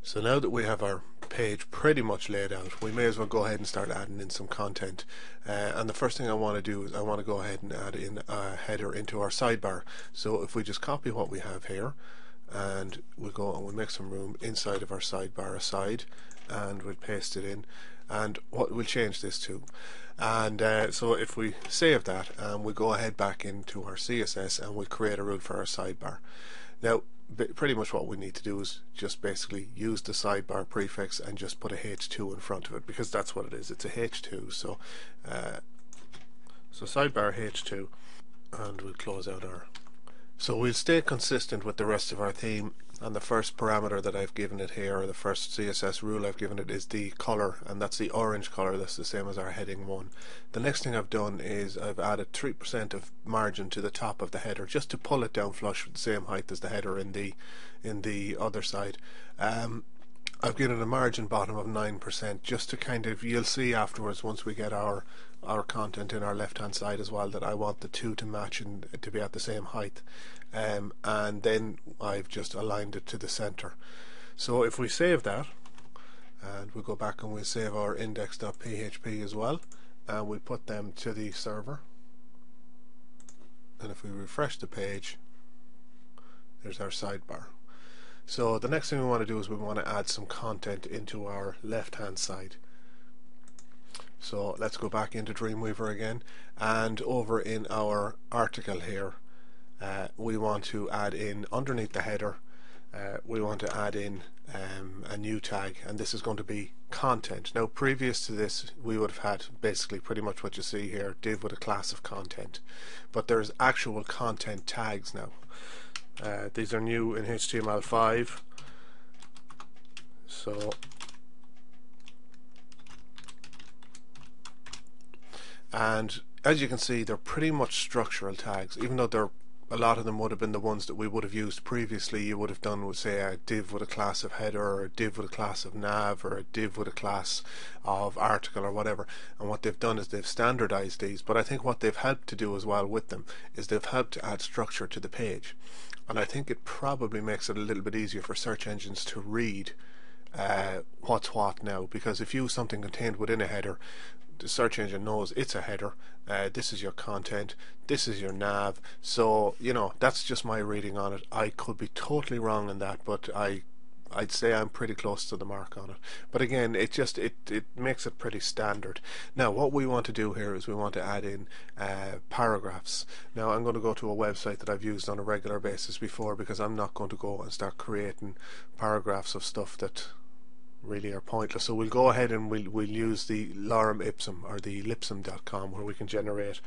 So now that we have our page pretty much laid out, we may as well go ahead and start adding in some content. And the first thing I want to do is I want to go ahead and add in a header into our sidebar. So if we just copy what we have here, and we'll go and we'll make some room inside of our sidebar aside, and we'll paste it in. And what we'll change this to, and so if we save that and we go ahead back into our CSS and we'll create a rule for our sidebar. Now pretty much what we need to do is just basically use the sidebar prefix and just put a H2 in front of it, because that's what it is. It's a H2. So sidebar H2, and we'll close out our. So we'll stay consistent with the rest of our theme, and the first parameter that I've given it here, or the first CSS rule I've given it, is the color, and that's the orange color. That's the same as our heading 1. The next thing I've done is I've added 3% of margin to the top of the header, just to pull it down flush with the same height as the header in the other side. I've given it a margin bottom of 9%, just to kind of, you'll see afterwards once we get our content in our left hand side as well, that I want the two to match and to be at the same height. And then I've just aligned it to the center. So if we save that, and we'll go back and we'll save our index.php as well, and we put them to the server, and if we refresh the page, there's our sidebar. So the next thing we want to do is we want to add some content into our left hand side. So let's go back into Dreamweaver again, and over in our article here, we want to add in, underneath the header, we want to add in a new tag, and this is going to be content. Now previous to this we would have had basically pretty much what you see here, div with a class of content, but there's actual content tags now. These are new in HTML5. So and as you can see, they're pretty much structural tags, even though a lot of them would have been the ones that we would have used previously. You would have done with, say, a div with a class of header, or a div with a class of nav, or a div with a class of article, or whatever. And what they've done is they've standardized these, but I think what they've helped to do as well with them is they've helped to add structure to the page. And I think it probably makes it a little bit easier for search engines to read what's what now, because if you use something contained within a header, the search engine knows it's a header. This is your content, this is your nav. So you know, that's just my reading on it. I could be totally wrong in that, but I'd say I'm pretty close to the mark on it. But again, it makes it pretty standard. Now what we want to do here is we want to add in paragraphs. Now I'm going to go to a website that I've used on a regular basis before, because I'm not going to go and start creating paragraphs of stuff that really are pointless. So we'll go ahead and we'll use the lorem ipsum, or the lipsum.com, where we can generate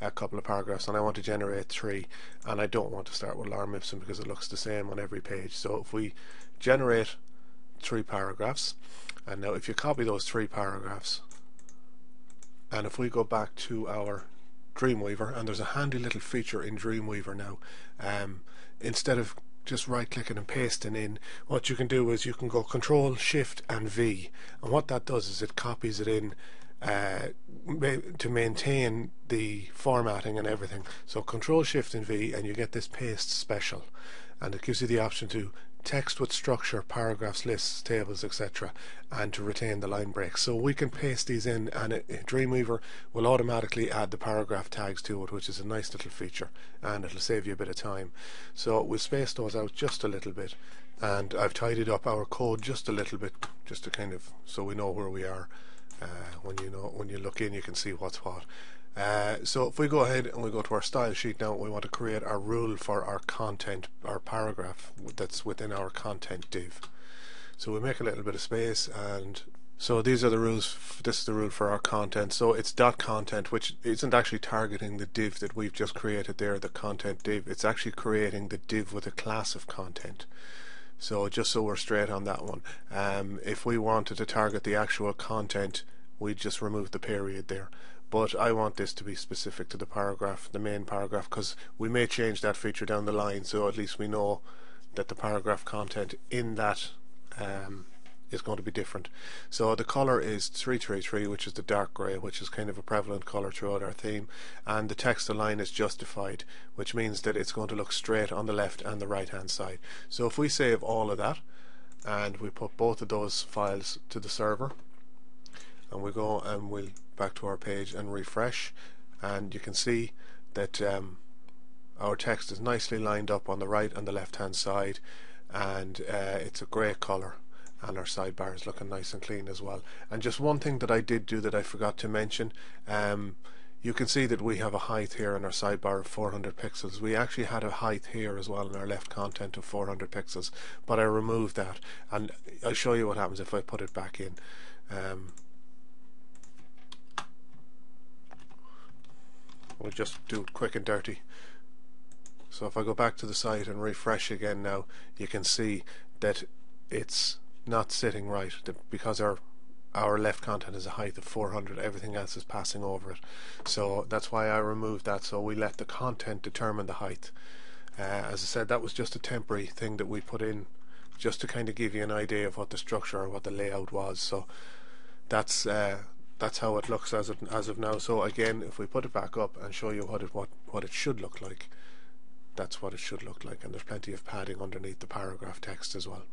a couple of paragraphs, and I want to generate 3, and I don't want to start with lorem ipsum because it looks the same on every page. So if we generate 3 paragraphs, and now if you copy those 3 paragraphs, and if we go back to our Dreamweaver, and there's a handy little feature in Dreamweaver now, instead of just right clicking and pasting in, what you can do is you can go Control Shift and V, and what that does is it copies it in to maintain the formatting and everything. So Control Shift and V, and you get this paste special, and it gives you the option to text with structure, paragraphs, lists, tables, etc., and to retain the line breaks. So we can paste these in, and Dreamweaver will automatically add the paragraph tags to it, which is a nice little feature, and it'll save you a bit of time. So we'll space those out just a little bit, and I've tidied up our code just a little bit, just to kind of, so we know where we are. When you look in, you can see what's what. So if we go ahead and we go to our style sheet now, we want to create our rule for our content, our paragraph that's within our content div. So we make a little bit of space, and so these are the rules. This is the rule for our content. So it's .content, which isn't actually targeting the div that we've just created there, the content div. It's actually creating the div with a class of content. So just so we're straight on that one, if we wanted to target the actual content, we'd just remove the period there. But I want this to be specific to the paragraph, the main paragraph, because we may change that feature down the line, so at least we know that the paragraph content in that is going to be different. So the color is 333, which is the dark grey, which is kind of a prevalent color throughout our theme, and the text align is justified, which means that it's going to look straight on the left and the right hand side. So if we save all of that, and we put both of those files to the server, and we go and we'll back to our page and refresh, and you can see that our text is nicely lined up on the right and the left hand side, and it's a grey colour, and our sidebar is looking nice and clean as well. And just one thing that I did do that I forgot to mention, you can see that we have a height here in our sidebar of 400 pixels. We actually had a height here as well in our left content of 400 pixels, but I removed that, and I'll show you what happens if I put it back in. We'll just do it quick and dirty. So if I go back to the site and refresh again now, you can see that it's not sitting right, because our left content is a height of 400, everything else is passing over it. So that's why I removed that, so we let the content determine the height. As I said, that was just a temporary thing that we put in just to kind of give you an idea of what the structure or what the layout was. So that's how it looks as of now. So again, if we put it back up and show you what it should look like, that's what it should look like, and there's plenty of padding underneath the paragraph text as well.